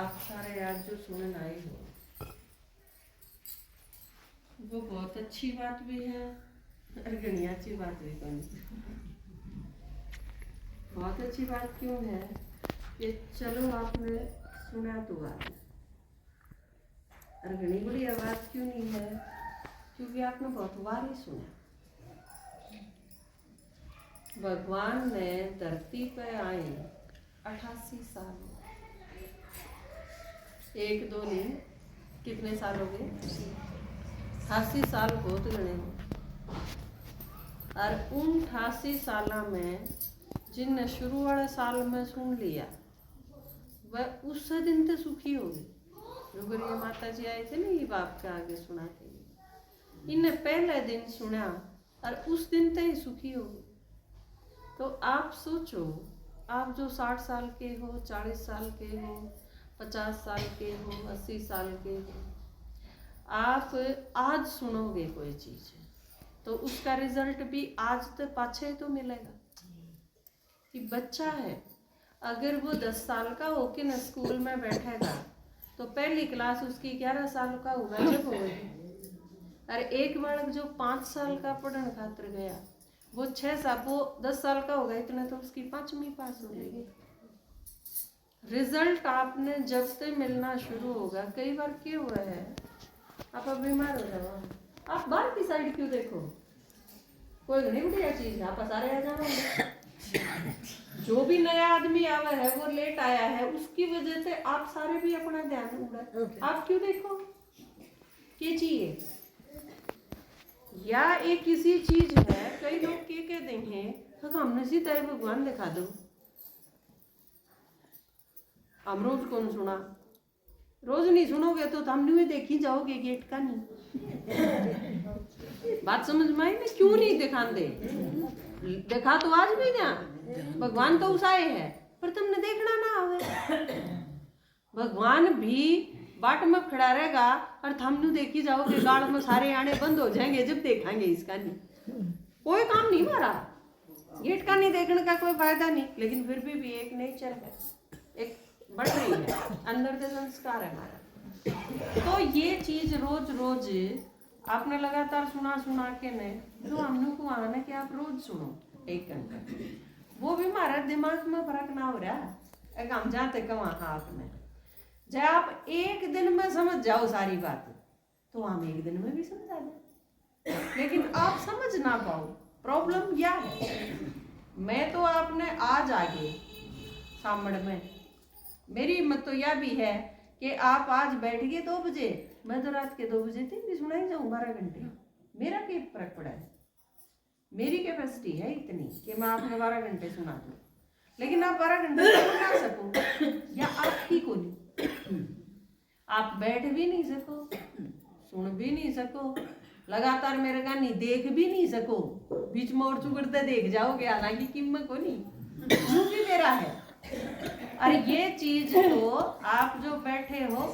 आप सारे आज जो सुनने आए हो वो बहुत अच्छी बात भी है और घनी अच्छी बात भी बनी। बहुत अच्छी बात क्यों है कि चलो आपने सुना तो बात है, और घनी बड़ी आवाज क्यों नहीं है क्योंकि आपने बहुत बार ही सुना। भगवान ने धरती पे आए 88 साल, एक दो नहीं, कितने साल हो गए? 88 साल बहुत गणे हो। और उन 88 साल में जिनने शुरू वाले साल में सुन लिया वह उस दिन तो सुखी हो गई। रुगरिया माता जी आए थे ना ये बाप के आगे सुना के, इन्हें पहले दिन सुना और उस दिन तो ही सुखी हो गई। तो आप सोचो, आप जो 60 साल के हो, 40 साल के हो, 50 साल के हो, 80 साल के हो, आप आज सुनोगे कोई चीज तो उसका रिजल्ट भी आज तो पाछे तो मिलेगा। कि बच्चा है अगर वो 10 साल का होके न स्कूल में बैठेगा तो पहली क्लास उसकी 11 साल का होगा जब होगी। और एक बालक जो 5 साल का पढ़ने खातिर गया वो 6 साल, वो 10 साल का होगा इतना तो उसकी 5वीं पास हो जाएगी। रिजल्ट आपने जब से मिलना शुरू होगा, कई बार क्या हुआ है आप अब बीमार हो जाओ, आप बाहर की साइड क्यों देखो, कोई नहीं बढ़िया चीज है, आप सारे आ जाओगे। जो भी नया आदमी आवा है वो लेट आया है उसकी वजह से आप सारे भी अपना ध्यान उड़ा आप क्यों देखो क्या चाहिए। या एक किसी चीज है, कई लोग के कह देंगे तो हमने सीधा है भगवान दिखा दो, हम रोज कौन सुना, रोज नहीं सुनोगे तो हम न्यू देखी जाओगे गेट का नहीं। बात समझ में आई ना, क्यों नहीं दिखाते? देखा तो आज भी क्या भगवान तो उसाए है पर तुमने देखना ना आवे। भगवान भी बाट में खड़ा रहेगा और थमनु देखी जाओगे गाड़ में सारे आने बंद हो जाएंगे जब देखेंगे इसका नहीं, कोई काम नहीं मारा, गेट का नहीं देखने का कोई फायदा नहीं। लेकिन फिर भी एक नेचर है, एक बढ़ रही है अंदर के संस्कार है हमारा। तो ये चीज रोज रोज आपने लगातार सुना सुना के ने जो हमने को आना कि आप रोज सुनो 1 घंटा, वो भी हमारा दिमाग में फर्क ना हो रहा। एक हम जाते कहाँ आपने जब आप एक दिन में समझ जाओ सारी बात तो हम एक दिन में भी समझा दें, लेकिन आप समझ ना पाओ, प्रॉब्लम क्या है। मैं तो आपने आज आगे सामने में मेरी हिम्मत तो यह भी है कि आप आज बैठ गए 2 बजे, मैं तो रात के 2 बजे तक भी सुनाई जाऊँ 12 घंटे, मेरा क्या फर्क पड़ा है। मेरी कैपेसिटी है इतनी कि मैं आपने 12 घंटे सुना दूँ, लेकिन आप 12 घंटे सुन ना सको या आप ठीक हो नहीं, आप बैठ भी नहीं सको, सुन भी नहीं सको, लगातार मेरे का नहीं देख भी नहीं सको, बीच में और चुगड़ते देख जाओगे, हालांकि कीमत को नहीं जो भी मेरा है। और ये चीज तो आप जो बैठे हो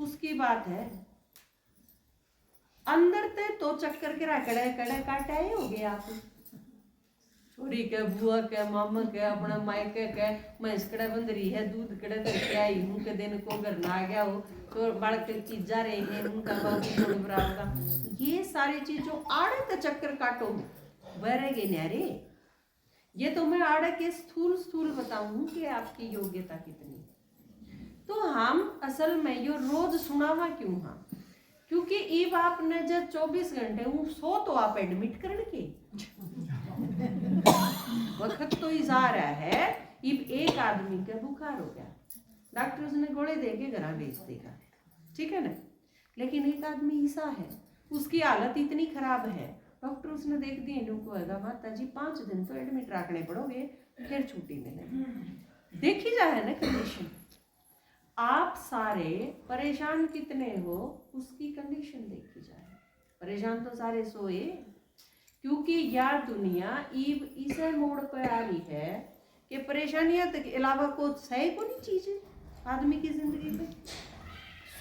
उसकी बात है, अंदर ते तो चक्कर के कड़े कड़े काटे हो गए आप, छोरी के बुआ के मामा के अपना मायके के भैंस कड़े बंद रही है, दूध कड़े करके आई हूँ के दिन को घर ना आ गया हो तो बालक चीजा रहे हैं उनका बाबू बराबर, ये सारी चीजों आड़े तो चक्कर काटो बहरेगे न्यारे। ये तो मैं आड़े के स्थूल स्थूल बताऊं कि आपकी योग्यता कितनी। तो हम असल में ये रोज सुनावा क्यों हाँ, क्योंकि इब आपने जब 24 घंटे हूँ सो तो आप एडमिट करने के वक्त तो ही जा रहा है। इब एक आदमी का बुखार हो गया, डॉक्टर उसने गोले दे के घर भेज देगा, ठीक है ना, लेकिन एक आदमी ऐसा है उसकी हालत इतनी खराब है, डॉक्टर उसने देख दिए लोग होगा माता जी 5 दिन तो एडमिट रखने पड़ोगे फिर छुट्टी मिलेगी। देखी जाए ना कंडीशन, आप सारे परेशान कितने हो उसकी कंडीशन देखी जाए। परेशान तो सारे सोए, क्योंकि यार दुनिया ईब इसे मोड़ पर आ रही है कि परेशानियां के अलावा को सही को नहीं चीज आदमी की जिंदगी में,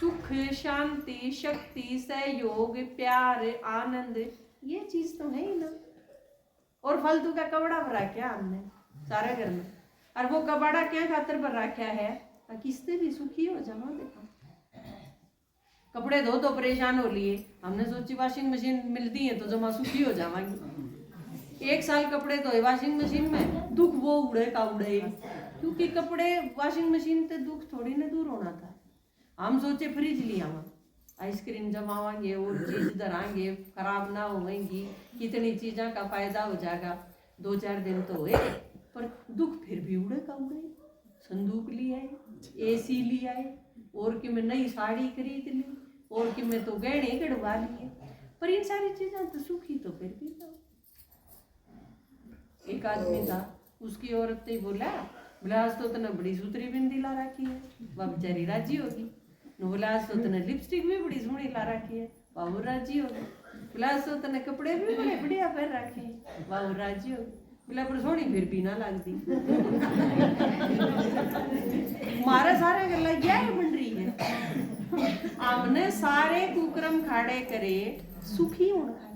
सुख शांति शक्ति सहयोग प्यार आनंद ये चीज तो है ही ना। और फालतू का कपड़ा भरा क्या हमने सारे घर में, और वो कबाड़ा क्या खातर भर रखा है, किससे भी सुखी हो जाओ। देखो कपड़े धो तो परेशान हो लिए, हमने सोची वॉशिंग मशीन मिलती है तो जमा सुखी हो जावांगी। 1 साल कपड़े धोए वॉशिंग मशीन में, दुख वो उड़े का उड़े, क्योंकि कपड़े वॉशिंग मशीन से दुख थोड़ी ना दूर होना था। हम सोचे फ्रिज लिया, आइसक्रीम जमावांगे और चीज धरांगे, खराब ना होंगी, कितनी चीज़ों का फायदा हो जाएगा। 2-4 दिन तो हुए, पर दुख फिर भी उड़े का उड़े। संदूक लिया है, AC लिया है, और कि मैं नई साड़ी खरीद ली, और कि मैं तो गहने गढ़वा लिए, पर इन सारी चीजें तो सुखी तो फिर भी था। एक आदमी था, उसकी औरत ने बोला आज तो तने बड़ी सुथरी बिंदी ला रखी है, वह बेचारी राजी होगी। बोला आज तो तने लिपस्टिक भी बड़ी सोहनी ला रखी है, वह राजी होगी। बोला आज तो तने कपड़े भी बड़े बढ़िया पहन रखे हैं, वह राजी होगी। बोला पर सोहनी फिर भी ना लगती। मारा सारे गल्ला यह बन रही है। हमने सारे कुकरम खाड़े करे सुखी होने खातिर,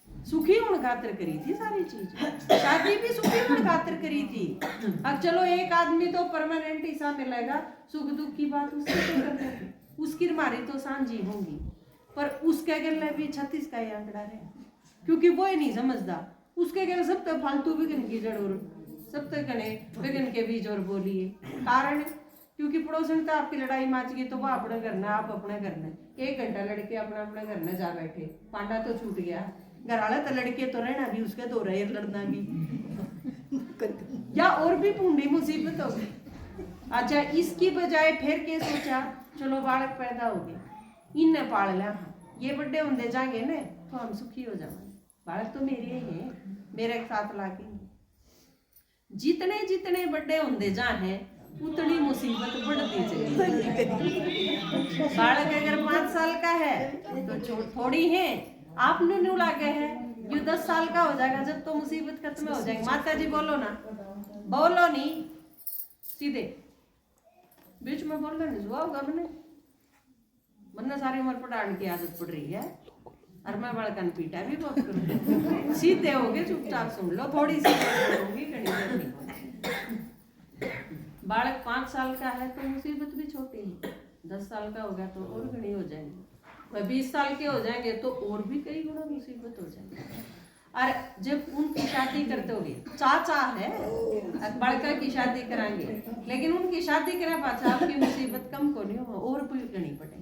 सुखी होने खातिर करी थी सारी चीज। शादी भी सुखी होने खातिर करी थी। अब चलो एक आदमी तो परमानेंट हिस्सा मिलेगा, सुख दुख की बात उससे तो करने की, उसकी हमारी तो सांझी होंगी, पर उसके गले भी 36 का ही आंकड़ा है, क्योंकि वो ही नहीं समझदा। उसके गले सब तक फालतू विघन की जड़ और सब तक गणे विघन के बीज और बोलिए। कारण क्योंकि पड़ोसन तो आपकी लड़ाई माच गई तो वह अपना करना, आप अपना करना। 1 घंटा लड़के अपना अपना घर में जा बैठे, पांडा तो छूट गया। घर वाले तो लड़के तो रहना भी उसके दो रहे, लड़ना भी या और भी पूंडी मुसीबत हो गई। अच्छा इसकी बजाय फिर के सोचा चलो बालक पैदा हो गए, इनने पाल लिया, ये बड़े होंगे जाएंगे ना तो हम सुखी हो जाएंगे, बालक तो मेरे ही हैं, मेरे साथ लाके। जितने जितने बड़े होंगे जा हैं उतनी मुसीबत बढ़ती चली। बालक अगर 5 साल का है तो थोड़ी है, आपने न्यू लागे है, ये 10 साल का हो जाएगा जब तो मुसीबत खत्म हो जाएगी। माता जी बोलो ना, बोलो नहीं सीधे, बीच में बोलना नहीं हुआ होगा मैंने, वरना सारी उम्र पढ़ाने की आदत पड़ रही है, और मैं बड़कन पीटा भी बहुत करूँ। सीधे हो गए, चुपचाप सुन लो, थोड़ी सी होगी घड़ी। बालक 5 साल का है तो मुसीबत भी छोटी है, 10 साल का होगा तो और घनी हो जाएंगे, 20 साल के हो जाएंगे तो और भी कई गुना मुसीबत हो जाएंगे। और जब उनकी शादी करते होगे, चाचा है बड़का की शादी कराएंगे, लेकिन उनकी शादी करे पाछा आपकी मुसीबत कम को नहीं हो और भी घनी पड़ेंगे।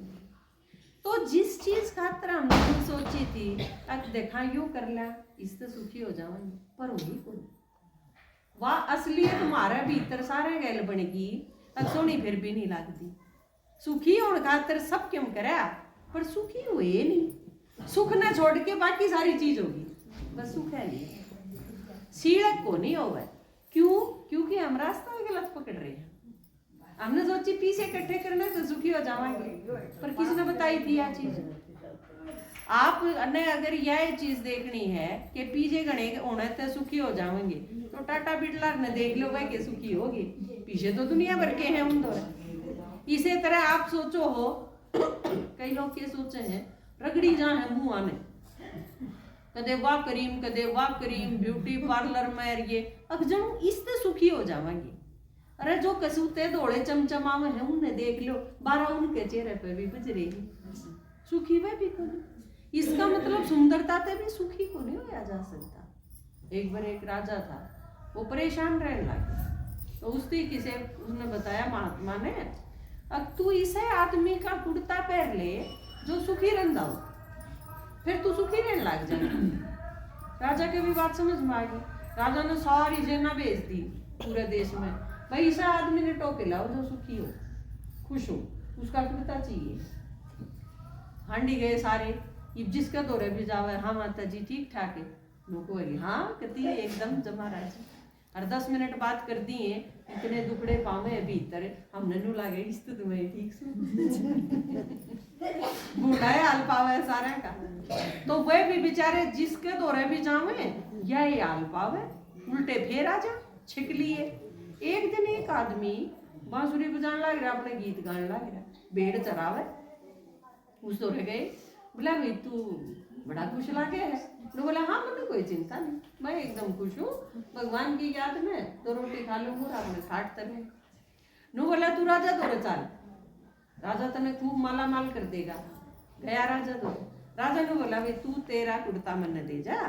तो जिस चीज खातर हमने सोची थी अब देखा यूं कर लिया इससे सुखी हो जाएंगे, पर वही को वह असलियत तुम्हारे भीतर सारे गैल बनेगी, अब सोनी फिर भी नहीं लगती। सुखी होने खातर सब क्यों करे, पर सुखी हुए नहीं। सुख ना छोड़ के बाकी सारी चीज होगी, बस सुख है नहीं, सीढ़क को नहीं होगा। क्यों? क्योंकि हम रास्ता गलत पकड़ रहे हैं। हमने सोची पीछे इकट्ठे करने तो सुखी हो जाएंगे, पर किसने बताई थी यह चीज? आपने अगर यह चीज देखनी है कि पीछे गणे होने तो सुखी हो जाएंगे, तो टाटा बिरला ने देख लो भाई के सुखी होगी, पीछे तो दुनिया भर के हैं उन दो। इसी तरह आप सोचो हो, कई लोग ये सोचे हैं रगड़ी जहाँ है मुंह आने, कदे वाह करीम ब्यूटी पार्लर में ये अखजन इससे सुखी हो जाएंगे। अरे जो कसूते दौड़े चमचमावे हैं उन्हें देख लो, 12 उनके चेहरे पे भी गुजरेगी, सुखी वे भी को नहीं। इसका मतलब सुंदरता से भी सुखी को नहीं होया जा सकता। एक बार एक राजा था, वो परेशान रहने लगा, तो उसने बताया महात्मा ने, अब तू इसे आदमी का कुर्ता पहन ले जो सुखी रहता हो, फिर तू सुखी रहने लग जाएगा। राजा की भी बात समझ में आ गई। राजा ने सारी सेना भेज दी पूरे देश में, भाई इस आदमी ने टोके लाओ जो सुखी हो, खुश हो, उसका कुर्ता चाहिए। हांडी गए सारे, जिसका दौरे भी जावे, हाँ माता जी ठीक ठाक है, लोगों है हाँ कहती है एकदम जमा राजी। और 10 मिनट बात कर दिए, इतने दुखड़े पावे भीतर, हमने नू लागे इस तो तुम्हें ठीक सु बूढ़ा है हाल पावे सारे का। तो वे भी बेचारे जिसके दौरे भी जावे यही हाल पावे, उल्टे फेर आ जा छिक लिए। एक दिन एक आदमी बांसुरी बजाने लग रहा, अपने गीत गाने लग रहा, भेड़ चरावे, उस दौरे गए, बोला भाई तू बड़ा खुश लागे है? तो बोला हाँ मुझे कोई चिंता नहीं, मैं एकदम खुश हूँ, भगवान की याद में 2 रोटी खा लूंगा, आपने 60 तरह। नु बोला तू राजा दौरे चाल, राजा तने खूब माला माल कर देगा। गया राजा दो, राजा ने बोला भाई तू तेरा कुर्ता मन दे जा,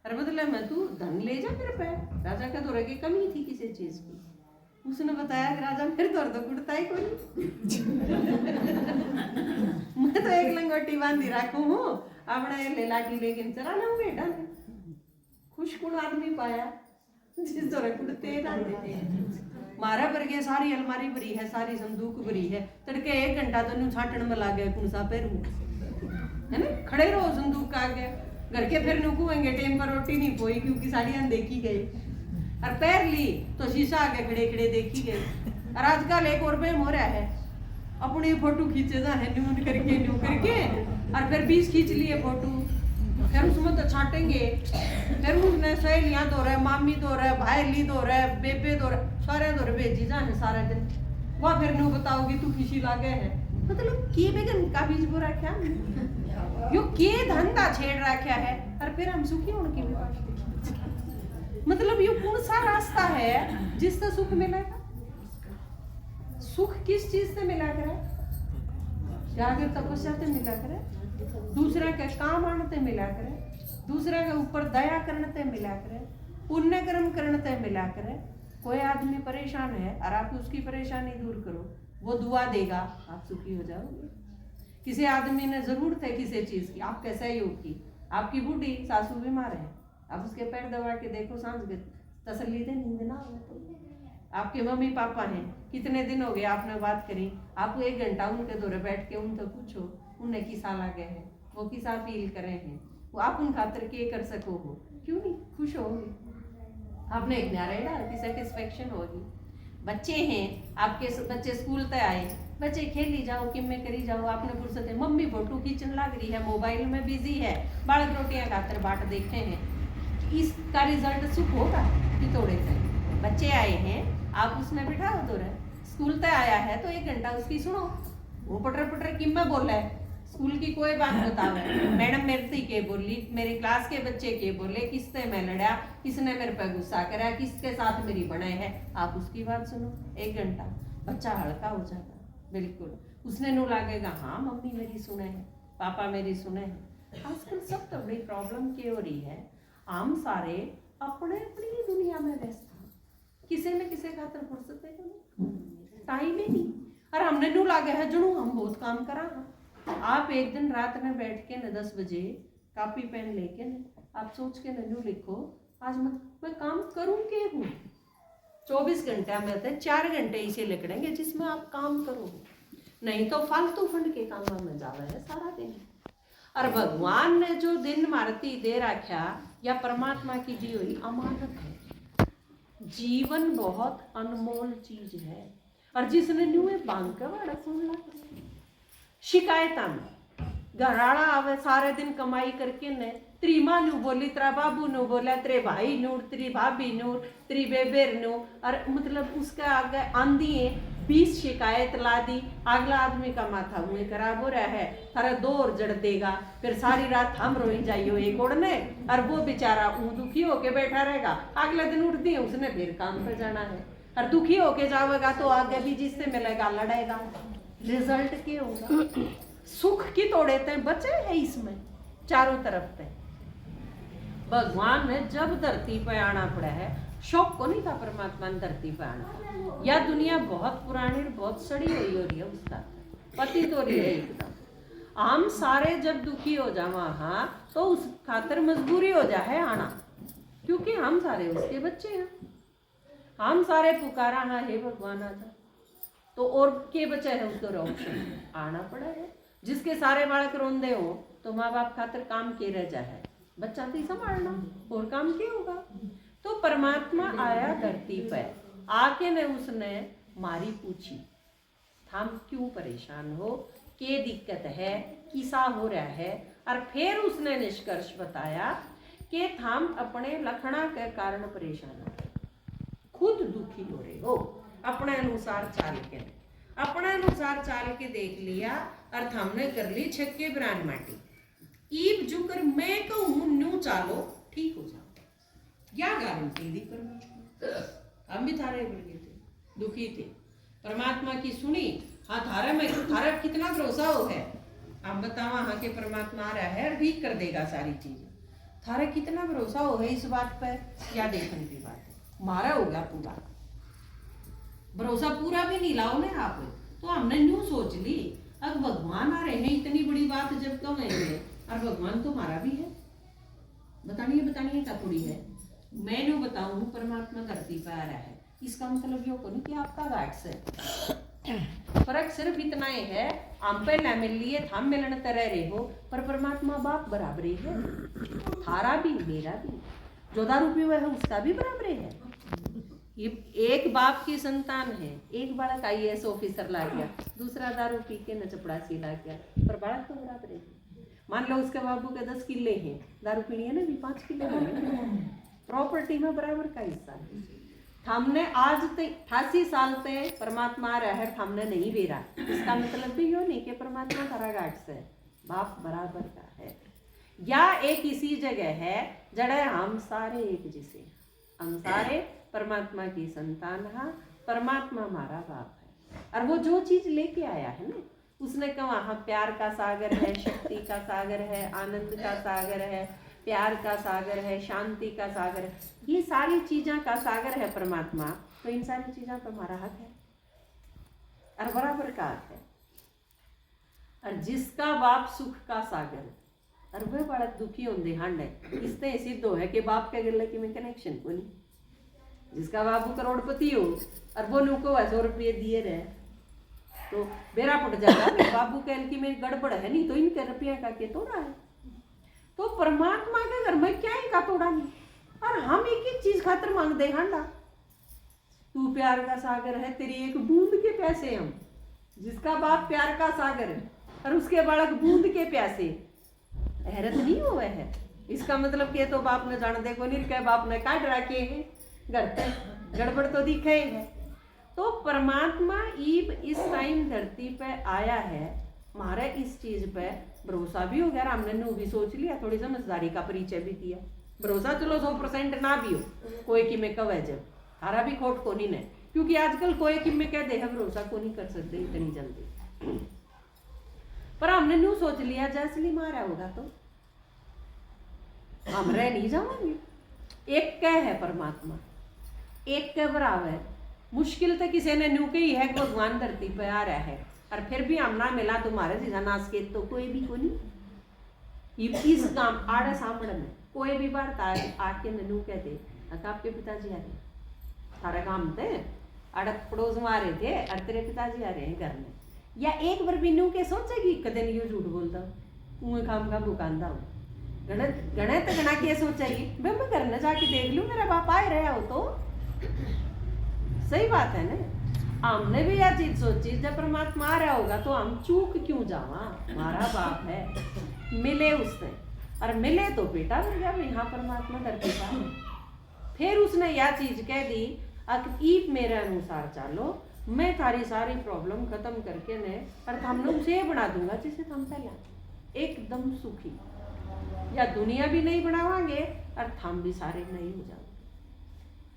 और बदले में तू धन ले जा मेरे पे। राजा का दौरे की कमी थी किसी चीज की। उसने बताया कि राजा मेरे दौर तो कुर्ता ही कोई मैं तो एक लंगोटी बांधी रखू हूँ, अपने ले लाठी लेकिन चला ना बेटा। खुश कुण आदमी पाया जिस दौरे कुर्ते डालते थे। मारा पर के सारी अलमारी भरी है, सारी संदूक भरी है, तड़के 1 घंटा तो न्यू छाटन में लागे कौन सा पैरू है ना, खड़े रहो संदूक का आगे। घर के फिर नुकुएंगे टेम पर रोटी नहीं पोई क्योंकि साड़ियां देखी गई, और पैर ली तो शीशा आगे खड़े खड़े देखी गई। और आजकल एक और बेम हो रहा है, अपनी फोटो खींचे जा है न्यू करके और फिर 20 खींच लिए फोटो, फिर उसमें तो छाटेंगे, फिर उसने सहेलियां दो रहे, मामी दो रहे, भाई ली दो रहे, बेबे दो रहे, सारे दो रहे भेजी जाए सारे दिन। वह फिर न्यू बताओगी तू किसी लागे है, मतलब के बेगन का बीज बुरा क्या यो के धंधा छेड़ रखा है। और फिर हम सुखी उनकी मतलब ये कौन सा रास्ता है जिससे सुख मिलेगा? सुख किस चीज से मिला करे? जागर तपस्या से मिला करे, दूसरे के काम आने मिला करे, दूसरे के ऊपर दया करने से मिला करे, पुण्य कर्म करने से मिला करे। कोई आदमी परेशान है और आप उसकी परेशानी दूर करो, वो दुआ देगा, आप सुखी हो जाओगे। किसी आदमी ने जरूरत है किसी चीज की, आप कैसा ही होगी, आपकी बूढ़ी सासू बीमार है, आप उसके पैर दबा के देखो, सांस तसल्ली दे, नींद ना हो तो। आपके मम्मी पापा हैं, कितने दिन हो गए आपने बात करी, आप 1 घंटा उनके दौरे बैठ के उनसे पूछो उन्हें किसा लगे है, वो किसा फील करे हैं, वो आप उन खातर के कर सको हो, क्यों नहीं खुश होगी, आपने एक न्यारा डाल की सेटिस्फेक्शन होगी। बच्चे हैं आपके, बच्चे स्कूल तय आए, बच्चे खेली जाओ, किम्मे करी जाओ, आपने फुर्सत है, मम्मी फोटो खींचने लग रही है, मोबाइल में बिजी है, बालक रोटियां खातर बाट देखे हैं, इसका रिजल्ट सुख होगा कि तोड़े थे। बच्चे आए हैं, आप उसमें बिठाओ तो रहे, स्कूल तय आया है तो 1 घंटा उसकी सुनो, वो पटर पटर किम्मे बोला है, स्कूल की कोई बात बतावे, मैडम मेरे से के बोली, मेरी क्लास के बच्चे के बोले, किससे मैं लड़ा, किसने मेरे पे गुस्सा करा, किसके साथ मेरी बने है, आप उसकी बात सुनो 1 घंटा, बच्चा हल्का हो जाता। बिल्कुल उसने नो लागेगा हाँ मम्मी मेरी सुने है, पापा मेरी सुने है। आजकल सब तो बड़ी प्रॉब्लम क्या हो रही है, आम सारे अपने अपनी दुनिया में व्यस्त हैं, किसी न किसी खातर फुर्सत है टाइम ही नहीं। और हमने नो लागे है जनू हम बहुत काम करा। आप एक दिन रात में बैठ के न 10 बजे कॉपी पेन लेके न आप सोच के नू लिखो आज मैं काम करूं के हूँ। 24 घंटे में से 4 घंटे इसे लिखेंगे जिसमें आप काम करो, नहीं तो फालतू फंड के काम में जावा है सारा दिन। और भगवान ने जो दिन मारती दे रखा या परमात्मा की दी हुई अमानत है, जीवन बहुत अनमोल चीज है। और जिसने न्यूए बांध का बड़ा सुन ला शिकायत घराड़ा आवे सारे दिन कमाई करके ने तेरी माँ नू बोली, तेरा बाबू नू बोला, तेरे भाई नू, तेरी भाभी नू, तेरी बेबेर नू, और मतलब उसका आगे आंधी 20 शिकायत ला दी। अगला आदमी का माथा मुँह खराब हो रहा है, थारा दौर जड़ देगा, फिर सारी रात हम रोई जाइयो एक ओढ़ने, और वो बेचारा दुखी होके बैठा रहेगा। अगले दिन उठती है उसने फिर काम पे जाना है, और दुखी होके जाएगा तो आगे भी जिससे मिलेगा लड़ेगा, रिजल्ट क्या होगा? सुख की तोड़े थे बचे है इसमें चारों तरफ थे। भगवान ने जब धरती पे आना पड़ा है, शौक को नहीं था परमात्मा ने धरती पे आना, या दुनिया बहुत पुरानी बहुत सड़ी हुई हो रही है, उसका पति तो रही है एकदम। हम सारे जब दुखी हो जावा हाँ तो उस खातर मजबूरी हो जाए आना, क्योंकि हम सारे उसके बच्चे हैं, हम सारे पुकारा हाँ हे भगवान आजा, तो और के बच्चे है उसको ऑप्शन आना पड़ा है। जिसके सारे बालक रोंदे हो तो माँ बाप खातर काम के रह जाए, बच्चा तो संभालना और काम क्या होगा। तो परमात्मा आया धरती पर, आके ने उसने मारी पूछी हम क्यों परेशान हो, के दिक्कत है, किसा हो रहा है, और फिर उसने निष्कर्ष बताया कि हम अपने लखना के कारण परेशान हो, खुद दुखी हो रहे हो, अपने अनुसार चाल के, अपने अनुसार चाल के देख लिया और हमने कर ली छक्के ब्रांड माटी, ईब जुकर मैं कहूँ न्यू चालो ठीक हो जाओ, क्या गारंटी दी परमात्मा। हम भी थारे बन गए थे, दुखी थे, परमात्मा की सुनी। हाँ थारा में थारा कितना भरोसा हो है, आप बताओ हाँ के परमात्मा आ रहा है और ठीक कर देगा सारी चीज, थारा कितना भरोसा हो है इस बात पर, क्या देखने की बात है। मारा होगा पूरा भरोसा, पूरा भी नहीं लाओ ना आप, तो हमने न्यू सोच ली अब भगवान आ रहे हैं, इतनी बड़ी बात जब कहेंगे और भगवान तो हमारा भी है, बतानिए क्या थोड़ी है। मैं न्यू बताऊं परमात्मा धरती पर आ रहा है, इसका मतलब यो को नहीं कि आपका घाट से फर्क सिर्फ इतना ही है, हम पहले मिल लिए हम मिलने तरह रहे हो, पर परमात्मा बाप बराबर ही है, थारा भी मेरा भी, जो दारू पी हुआ है उसका भी बराबर है। ये एक बाप की संतान है, एक बालक IAS ऑफिसर ला गया, दूसरा दारू पी के न चपड़ासी ला गया, पर बालक तो बराबर है। मान लो उसके बाबू के 10 किले हैं, दारू पीनी है ना भी 5 किले, प्रॉपर्टी में बराबर का हिस्सा है। हमने आज तक 88 साल से परमात्मा आ रहा है, हमने नहीं बेरा, इसका मतलब भी यो नहीं कि परमात्मा थारा घाट से बाप बराबर का है, या एक इसी जगह है जड़े हम सारे एक जैसे, हम सारे परमात्मा की संतान है, परमात्मा हमारा बाप है। और वो जो चीज लेके आया है ना, उसने कहा हाँ प्यार का सागर है, शक्ति का सागर है, आनंद का सागर है, प्यार का सागर है, शांति का सागर है, ये सारी चीज़ों का सागर है परमात्मा, तो इन सारी चीज़ों पर हमारा हक है और बराबर का हक है। और जिसका बाप सुख का सागर और वह बड़ा दुखी होंगे हंड है, इससे सिद्ध हो है कि बाप के गले की में कनेक्शन को नहीं। जिसका बाबू करोड़पति हो और वो नुको 100 रुपये दिए रहे तो बेरा पड़ जाता है, बाबू के इनकी में गड़बड़ है, नहीं तो इनके रुपया का के तोड़ा है। तो परमात्मा के घर में क्या इनका तोड़ा नहीं, और हम एक एक चीज खातर मांग दे हांडा, तू प्यार का सागर है, तेरी एक बूंद के प्यासे हम। जिसका बाप प्यार का सागर है और उसके बालक बूंद के प्यासे, हैरत नहीं हुआ है। इसका मतलब के तो बाप ने जान दे को नहीं कहे, बाप ने काट रखे है घर पे, गड़बड़ तो दिखे है। तो परमात्मा ईब इस टाइम धरती पे आया है, हमारे इस चीज पे भरोसा भी हो गया, हमने नू भी सोच लिया, थोड़ी समझदारी का परिचय भी दिया। भरोसा चलो 100% ना भी हो, कोई कि में कवे जब थारा भी खोट को नहीं है, क्योंकि आजकल कोई कि में कह दे है भरोसा को नहीं कर सकते इतनी जल्दी, पर हमने नू सोच लिया जैसली मारा होगा तो हम रह नहीं जाएंगे। एक कह है परमात्मा, एक के बराबर, मुश्किल तो किसी ने न्यू कही है कि भगवान धरती पे आ रहा है, और फिर भी हम ना मिला तुम्हारे जैसा नाश के तो कोई भी को नहीं। इस काम आड़े सामने में कोई भी बात आके ननू कहते आपके पिताजी आ रहे, सारा काम थे अड़क पड़ोस में आ रहे थे और तेरे पिताजी आ रहे हैं घर में, या एक बार भी नू के सोचेगी कदे नहीं झूठ बोलता हूँ, काम का भुकांदा हूँ, गणे तो गणा के सोचेगी भाई मैं घर में जाके देख लूँ मेरा बाप आ रहा हो तो सही बात है ना। हमने भी यह चीज सोची जब परमात्मा आ रहा होगा तो हम चूक क्यों जावा, हमारा बाप है, मिले उसने और मिले तो बेटा मिल गया, यहाँ परमात्मा धरती पर। फिर उसने यह चीज कह दी ईप मेरे अनुसार चालो, मैं थारी सारी प्रॉब्लम खत्म करके ने और हम लोग उसे बना दूंगा जिसे हम पहला एकदम सुखी, या दुनिया भी नहीं बनावांगे और हम भी सारे नहीं हो जाएंगे।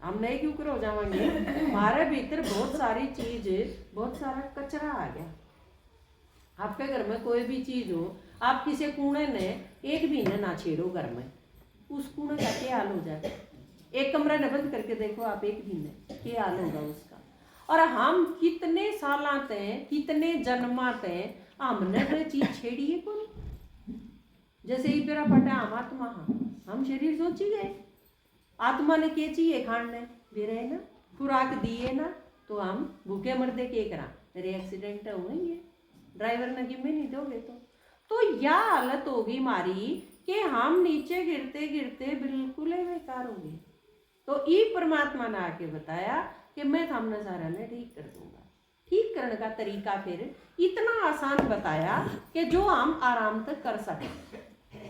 हम नहीं क्यों कर हो जाएंगे, हमारे भीतर बहुत सारी चीज, बहुत सारा कचरा आ गया। आपके घर में कोई भी चीज हो, आप किसी कूड़े ने एक भी ना छेड़ो घर में, उस कूड़े का क्या हाल हो जाएगा। एक कमरा ने बंद करके देखो आप, एक दिन में क्या हाल होगा उसका। और हम कितने सालाते कितने जन्माते हमने वो चीज छेड़ी है कौन, जैसे ही मेरा पटा हम आत्मा, हम शरीर सोची गए, आत्मा ने के चाहिए खाने दे रहे ना, खुराक दिए ना, तो हम भूखे मरदे के करा, मेरे एक्सीडेंट होंगे ड्राइवर ने कि मैं नहीं दोगे तो यह हालत होगी हमारी कि हम नीचे गिरते गिरते बिल्कुल ही बेकार होंगे। तो ये परमात्मा ने आके बताया कि मैं हमने सारा ने ठीक कर दूंगा। ठीक करने का तरीका फिर इतना आसान बताया कि जो हम आराम तक कर सकें।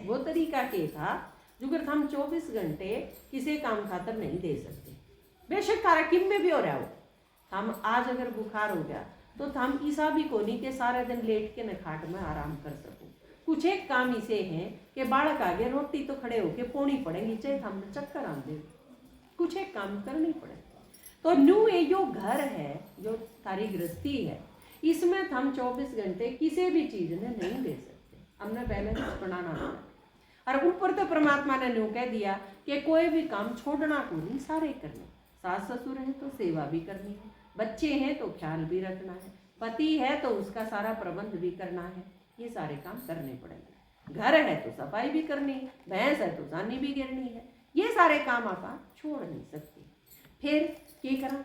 वो तरीका क्या था, जो अगर हम 24 घंटे किसी काम खातर नहीं दे सकते, बेशक तारा किम में भी हो रहा हो, हम आज अगर बुखार हो गया तो हम ऐसा भी को नहीं कि सारे दिन लेट के न खाट में आराम कर सकूं। कुछ एक काम इसे हैं कि बालक आगे रोटी तो खड़े होके पोनी पड़ेगी, चाहे हमने चक्कर आंदे, कुछ एक काम करनी पड़े। तो न्यू ये जो घर है, जो तारी गृहस्थी है, इसमें हम 24 घंटे किसी भी चीज ने नहीं दे सकते, हमने बैलेंस बनाना पड़ा। और ऊपर तो परमात्मा ने न्यू कह दिया कि कोई भी काम छोड़ना को नहीं, सारे करने। सास ससुर है तो सेवा भी करनी है, बच्चे हैं तो ख्याल भी रखना है, पति है तो उसका सारा प्रबंध भी करना है, ये सारे काम करने पड़ेंगे। घर है तो सफाई भी करनी है, भैंस है तो सानी भी गिरनी है, ये सारे काम आप छोड़ नहीं सकते। फिर क्या करा,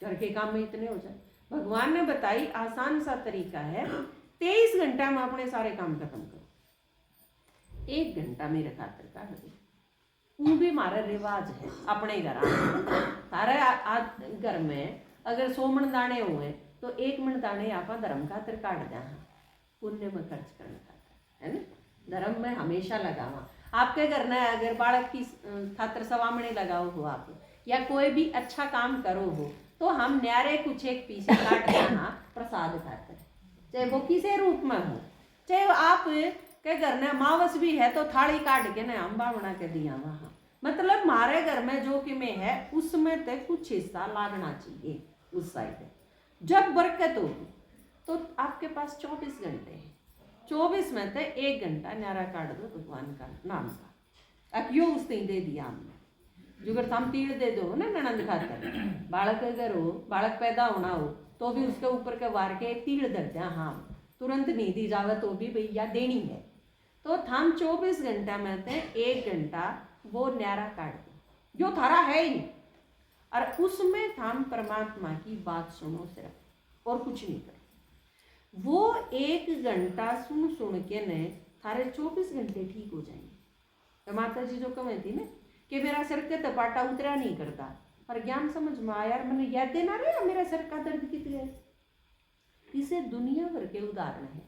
घर के काम में इतने हो जाए। भगवान ने बताई आसान सा तरीका है, 23 घंटा में अपने सारे काम खत्म करो, 1 घंटा मेरे खातिर काट दो। वो भी हमारा रिवाज है अपने घर तारे घर में अगर 100 मन दाने हुए तो 1 मन दाने आप धर्म खातिर काट दें, पुण्य में खर्च करने खातिर, है ना। धर्म में हमेशा लगावा। आपके घर में अगर बालक की खातिर सवामणे लगाओ हो आप, या कोई भी अच्छा काम करो हो, तो हम न्यारे कुछ एक पीछे काट देना प्रसाद खातिर, चाहे वो किसी रूप में हो। चाहे आप के घर में मावस भी है तो थाली काट के ना अम्बा बना के दिया वहाँ, मतलब हमारे घर में जो कि में है उसमें तो कुछ हिस्सा लागना चाहिए उस साइड। जब बरकत होगी तो आपके पास 24 घंटे हैं, 24 में तो 1 घंटा न्यारा काट दो भगवान का नाम का। अब यो उस दिन दे दिया हमने, जुगर हम तीड़ दे दो ना ननंद खातर, बालक अगर हो, बालक पैदा होना हो तो भी उसके ऊपर के वार के तीड़ धरते हैं, हाँ तुरंत नहीं दी जावे तो भी भैया देनी है। तो हम 24 घंटा में से 1 घंटा वो न्यारा काट दो जो थारा है ही, और उसमें हम परमात्मा की बात सुनो सिर्फ, और कुछ नहीं करो। वो 1 घंटा सुन के ने थारे 24 घंटे ठीक हो जाएंगे। तो माता जी जो कहे थी ना कि मेरा सिर के तपाटा उतरा नहीं करता, पर ज्ञान समझ में आया, मैंने याद देना रहा मेरा सिर का दर्द कितने है। इसे दुनिया भर के उदाहरण है,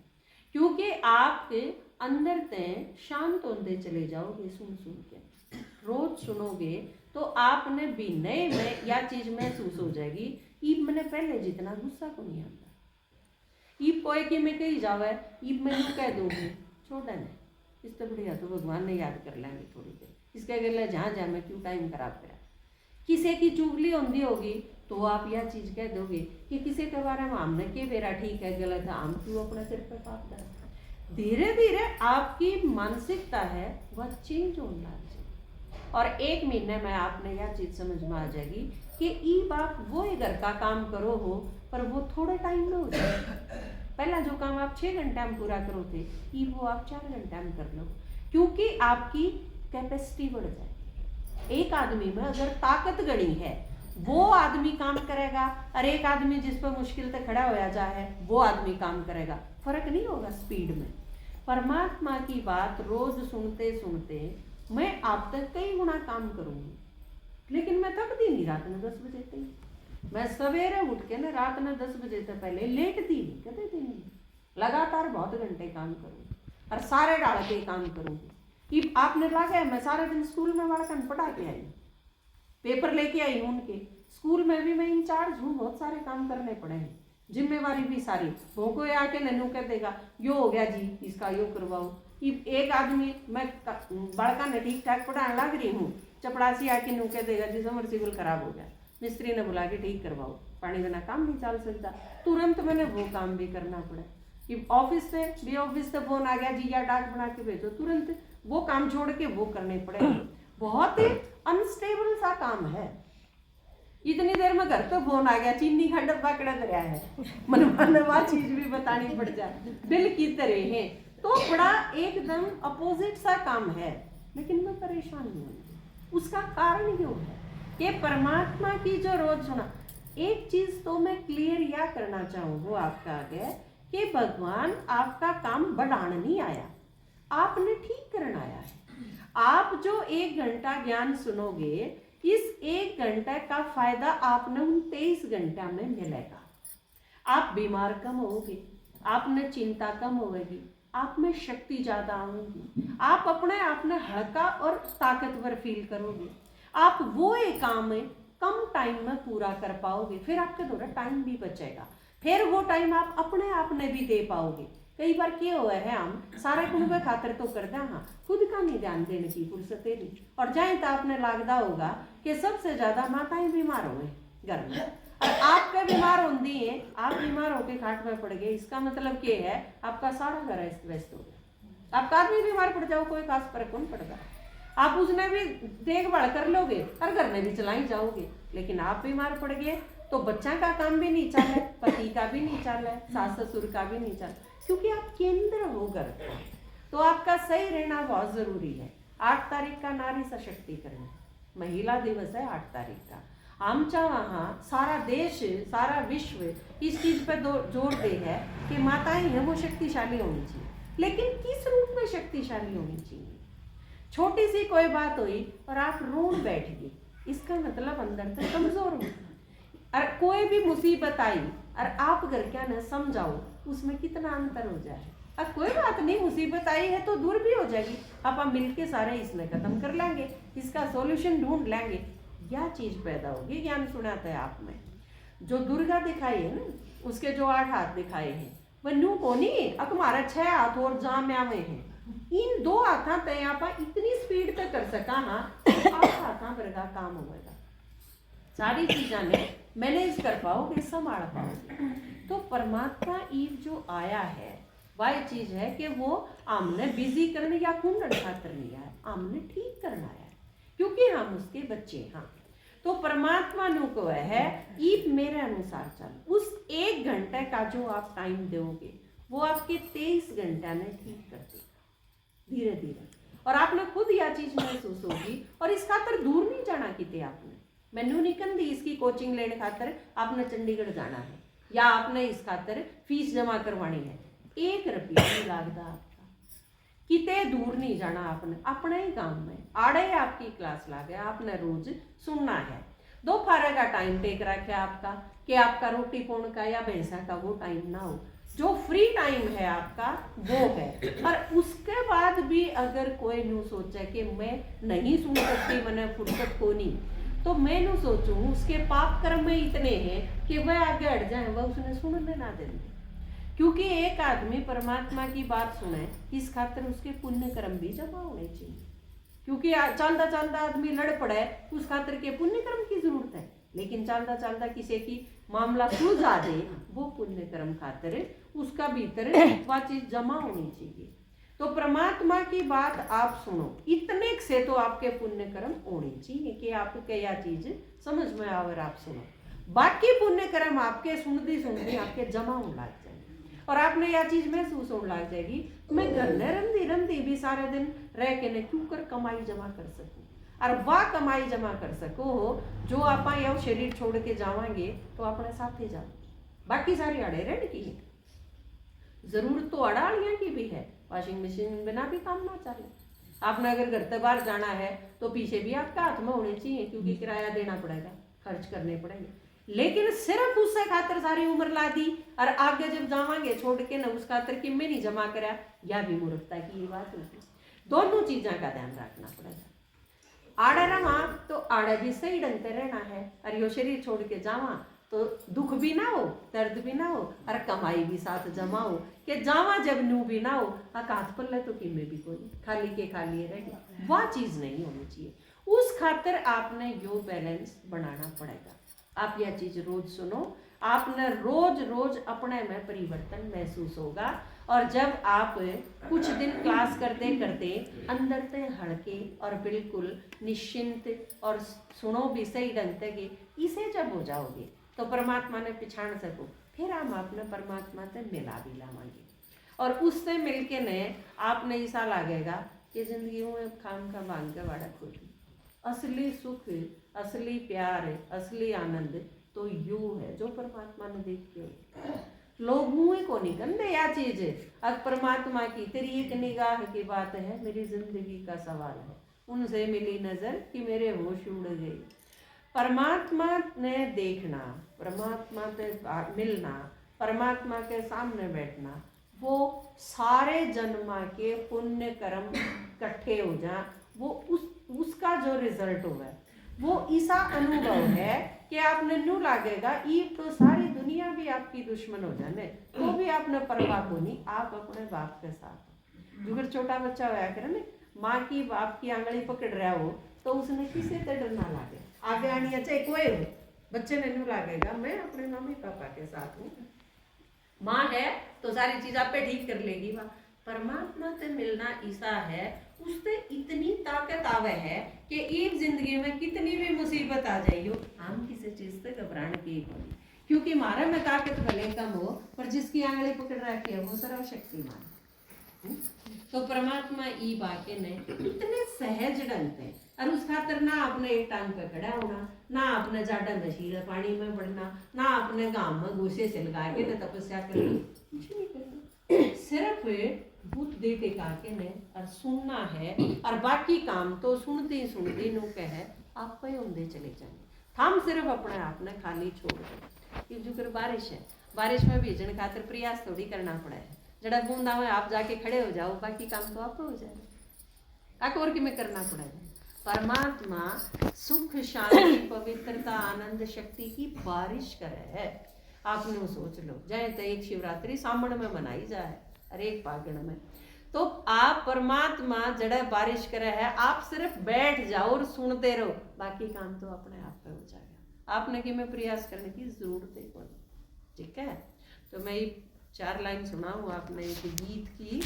क्योंकि आपके अंदर तय शांत होते चले जाओगे सुन के, रोज सुनोगे तो आपने भी नए में या चीज महसूस हो जाएगी। ईब मैंने पहले जितना गुस्सा को नहीं आता, ईब कोई कि मैं कही जावे, ईब मैं कह दूंगी छोड़ा नहीं, इससे बढ़िया तो भगवान ने याद कर लेंगे थोड़ी देर, इसके अगले जहाँ जा मैं क्यों टाइम खराब करा। किसी की चुगली होती होगी तो आप यह चीज कह दोगे कि किसी के बारे में हमने के बेरा ठीक है गलत है, हम क्यों अपने सिर पर पाप डाल। धीरे धीरे आपकी मानसिकता है वह चेंज होना चाहिए, और 1 महीने में आपने यह चीज समझ में आ जाएगी कि ईब आप वो ही घर का काम करो हो, पर वो थोड़े टाइम में हो जाए। पहला जो काम आप 6 घंटे में पूरा करो थे, ईब वो आप 4 घंटे में कर लो, क्योंकि आपकी कैपेसिटी बढ़ जाएगी। एक आदमी में अगर ताकत गणी है वो आदमी काम करेगा, और एक आदमी जिस पर मुश्किल से खड़ा होया जाए वो आदमी काम करेगा, फर्क नहीं होगा स्पीड में। परमात्मा की बात रोज सुनते सुनते मैं आप तक कई गुना काम करूंगी, लेकिन मैं थकती नहीं रात में 10 बजे तक। मैं सवेरे उठ के ना रात में 10 बजे से पहले लेटती नहीं, कभी भी नहीं, लगातार बहुत घंटे काम करूँगी और सारे डाल के काम करूँगी। कि आपने लगा है मैं सारे दिन स्कूल में बालकन पढ़ा के आई, पेपर लेके आई हूँ उनके, स्कूल में भी मैं इंचार्ज हूँ, बहुत सारे काम करने पड़े हैं, जिम्मेवारी भी सारी। वो कोई आके ननू कह देगा यो हो गया जी इसका यो करवाओ, कि एक आदमी मैं बड़का ने ठीक ठाक पढ़ाने लग रही हूँ, चपड़ासी आके नू कह देगा जी समरसीबल खराब हो गया, मिस्त्री ने बुला के ठीक करवाओ, पानी बिना काम नहीं चल सकता, तुरंत मैंने वो काम भी करना पड़ा। कि ऑफिस से फोन आ गया जी या डाक बना के भेजो, तुरंत वो काम छोड़ के वो करने पड़े। बहुत ही अनस्टेबल सा काम है। इतनी देर में घर तो फोन आ गया, चीनी का डब्बा कड़ा दरिया है, मनवा चीज भी बतानी पड़ जाए, बिल की तरह है, तो बड़ा एकदम अपोजिट सा काम है, लेकिन मैं परेशान नहीं हूँ। उसका कारण क्यों है कि परमात्मा की जो रोज सुना। एक चीज तो मैं क्लियर या करना चाहूँ आपका आगे कि भगवान आपका काम बढ़ाने नहीं आया, आपने ठीक करना आया है। आप जो 1 घंटा ज्ञान सुनोगे, इस 1 घंटे का फायदा आपने उन 23 घंटा में मिलेगा। आप बीमार कम होगे, आप में चिंता कम होगी, आप में शक्ति ज्यादा आएगी, आप अपने आप में हल्का और ताकतवर फील करोगे, आप वो एक काम है कम टाइम में पूरा कर पाओगे, फिर आपके थोड़ा टाइम भी बचेगा, फिर वो टाइम आप अपने आप में भी दे पाओगे। कई बार क्या हुआ है हम सारे कुछ खातर तो करते हैं, हाँ खुद का नहीं ध्यान देने की फुर्सत नहीं, और जाए तो आपने लागदा होगा कि सबसे ज्यादा माताएं बीमार हुए, घर में। और आपके बीमार होती है, आप बीमार होके खाट में पड़ गए, इसका मतलब क्या है, आपका सारा घर अस्त व्यस्त हो गया। आपका आदमी बीमार पड़ जाओ, कोई खास फर्क कौन पड़ता, आप उसने भी देखभाल कर लोगे और घर में भी चलाई जाओगे। लेकिन आप बीमार पड़ गए तो बच्चा का काम भी नहीं चल है, पति का भी नहीं चल है, सास ससुर का भी नहीं चल, क्योंकि आप केंद्र हो घर का। तो आपका सही रहना बहुत जरूरी है। 8 तारीख का नारी सशक्तिकरण महिला दिवस है। 8 तारीख का आमचा वहाँ सारा देश सारा विश्व इस चीज पर जोर दे है कि माताएं हैं वो शक्तिशाली होनी चाहिए, लेकिन किस रूप में शक्तिशाली होनी चाहिए। छोटी सी कोई बात हुई और आप रोन बैठ गए, इसका मतलब अंदर से कमजोर हो। और कोई भी मुसीबत आई और आप घर क्या न समझाओ, उसमें कितना अंतर हो जाए। अब कोई बात नहीं, मुसीबत आई है तो दूर भी हो जाएगी, आप मिलके सारे इसमें खत्म कर लेंगे, इसका सॉल्यूशन ढूंढ लेंगे। यह चीज पैदा होगी। ज्ञान सुनाता है आप में जो दुर्गा दिखाई है ना, उसके जो 8 हाथ दिखाए हैं वह नू को नहीं, अब तुम्हारा 6 हाथ और जाम्या में है। इन 2 हाथा तय आप इतनी स्पीड तक कर सका, हाँ 8 हाथा वर्गा काम होगा, सारी चीजें ने मैनेज कर पाओगे, संभाल पाओगे। तो परमात्मा ईव जो आया है वह चीज है कि वो आमने बिजी करने या कुंडन खातर नहीं आया, आमने ठीक करना है, क्योंकि हम उसके बच्चे हैं। तो परमात्मा नु को है ईव मेरे अनुसार चल, उस 1 घंटे का जो आप टाइम दोगे वो आपके 23 घंटे ने ठीक कर देगा धीरे धीरे। और आपने खुद यह चीज महसूस होगी। और इस खातर दूर नहीं जाना किते, आपने मैनू नहीं कहती इसकी कोचिंग लेने खातर आपने चंडीगढ़ जाना है या आपने इस खातर फीस जमा करवानी है, 1 रुपया नहीं लगता आपका, किते दूर नहीं जाना। आपने अपने ही काम में आड़े आपकी क्लास लागे, आपने रोज सुनना है। दोपहर का टाइम टेक रखा आपका कि आपका रोटी पोण का या भैंसा का वो टाइम ना हो, जो फ्री टाइम है आपका वो है। और उसके बाद भी अगर कोई न्यू सोचे कि मैं नहीं सुन सकती, मैंने फुर्सत को नहीं, तो मैं नु सोचूं उसके पाप कर्म में इतने हैं कि वह आगे हट जाए, वह उसने सुनने ना देंगे। क्योंकि एक आदमी परमात्मा की बात सुने, इस खातिर उसके पुण्य कर्म भी जमा होने चाहिए। क्योंकि चलता चलता आदमी लड़ पड़े, उस खातिर के पुण्य कर्म की जरूरत है, लेकिन चलता चलता किसी की मामला सुलझा दे, वो पुण्य कर्म खातिर उसका भीतर वह चीज जमा होनी चाहिए। तो परमात्मा की बात आप सुनो, इतने से तो आपके पुण्य कर्म होने चाहिए कि आपके यह चीज समझ में आवर आप सुनो। बाकी पुण्य कर्म आपके सुनती सुनती आपके जमा होने लग जाएंगे और आपने यह चीज महसूस होने लग जाएगी, मैं घर में रंधी रंधी भी सारे दिन रह के न क्यों कर कमाई जमा कर सकूं। और वह कमाई जमा कर सको जो आप यह शरीर छोड़ के जावांगे तो अपने साथ ही जाओ, बाकी सारी अड़े रहने की है। जरूरत तो अड़ाड़ियाँ की भी है, वॉशिंग मशीन बिना भी काम ना चले। आपने अगर घर से बाहर जाना है तो पीछे भी आपका हाथ में होने चाहिए, क्योंकि किराया देना पड़ेगा, खर्च करने पड़ेंगे। लेकिन सिर्फ उससे खातर सारी उम्र ला दी और आगे जब जावांगे छोड़ के न उस खातर कि मैं नहीं जमा करा, या भी मूर्खता की ये बात होगी। दोनों चीजों का ध्यान रखना पड़ेगा। आड़े रहा तो आड़े भी सही ढंग से रहना है, और यो शरीर छोड़ के जावा तो दुख भी ना हो, दर्द भी ना हो, और कमाई भी साथ जमा हो कि जावा जब नू भी ना हो, हाथ पल्ले तो किमे भी कोई खाली के खाली रहेगी, वह चीज नहीं होनी चाहिए। उस खातिर आपने यो बैलेंस बनाना पड़ेगा। आप यह चीज रोज सुनो, आपने रोज रोज अपने में परिवर्तन महसूस होगा। और जब आप कुछ दिन क्लास करते करते अंदर से हल्के और बिल्कुल निश्चिंत और सुनो भी सही ढंग से इसे जब हो जाओगे तो परमात्मा ने पिछाड़ सको, फिर हम अपने परमात्मा से मिला भी लावांगे। और उससे मिलके ने आपने ऐसा लगेगा कि जिंदगी में खाम का भांग का बड़ा खुद असली सुख, असली प्यार, असली आनंद तो यू है जो परमात्मा ने देखते। लोग मुँह को नहीं करते या चीज अब परमात्मा की तेरी एक निगाह की बात है, मेरी जिंदगी का सवाल है, उनसे मिली नजर कि मेरे होश उड़ गए। परमात्मा ने देखना, परमात्मा से मिलना, परमात्मा के सामने बैठना, वो सारे जन्मा के पुण्य कर्म इकट्ठे हो जा, वो उसका जो रिजल्ट होगा वो ऐसा अनुभव है कि आपने नू लागेगा ये तो सारी दुनिया भी आपकी दुश्मन हो जाने तो भी आपने परवाह को नहीं, आप अपने बाप के साथ। अगर छोटा बच्चा होया करे ना, माँ की बाप की आंगली पकड़ रहा हो तो उसने किसी से डर ना लागे, आगे आनी चाहे कोई हो, बच्चे ने न्यू लागेगा मैं अपने मम्मी पापा के साथ हूँ। माँ है तो सारी चीज आप पे ठीक कर लेगी वह। परमात्मा से मिलना ऐसा है, उससे इतनी ताकत आवे है कि एक जिंदगी में कितनी भी मुसीबत आ जाइयो हम किसी चीज से घबराने की होगी, क्योंकि हमारे में ताकत भले कम हो पर जिसकी आंगली पकड़ रखी है वो सर्वशक्तिमान। तो परमात्मा ई बाके ने इतने सहज ढंग से, और उस खातर ना अपने एक टांग पे खड़ा होना, ना अपने जाडा नशीले पानी में पड़ना, ना अपने गांव में घूसे से लगा के न तपस्या करनी, कुछ नहीं करना, सिर्फ भूत दे के काके ने और सुनना है, और बाकी काम तो सुनते सुनते नो कह आप पे होंदे चले जाएंगे। हम सिर्फ अपने आप ने खाली छोड़ दो। जो कर बारिश है, बारिश में भीजने खातिर प्रयास थोड़ी करना पड़ा है, जड़ा बूंदा में आप जाके खड़े हो जाओ, बाकी काम तो आप हो जाएगा, आक और कि में करना पड़ेगा। परमात्मा सुख शांति पवित्रता आनंद शक्ति की बारिश करे है। आपने सोच लो जाए तो एक शिवरात्रि सामण में मनाई जाए और एक फागण में, तो आप परमात्मा जड़ा बारिश करे है, आप सिर्फ बैठ जाओ और सुनते रहो, बाकी काम तो अपने आप पे हो जाएगा। आपने कि मैं प्रयास करने की जरूरत है। ठीक है, तो मैं 4 लाइन सुनाऊँ आपने एक गीत की।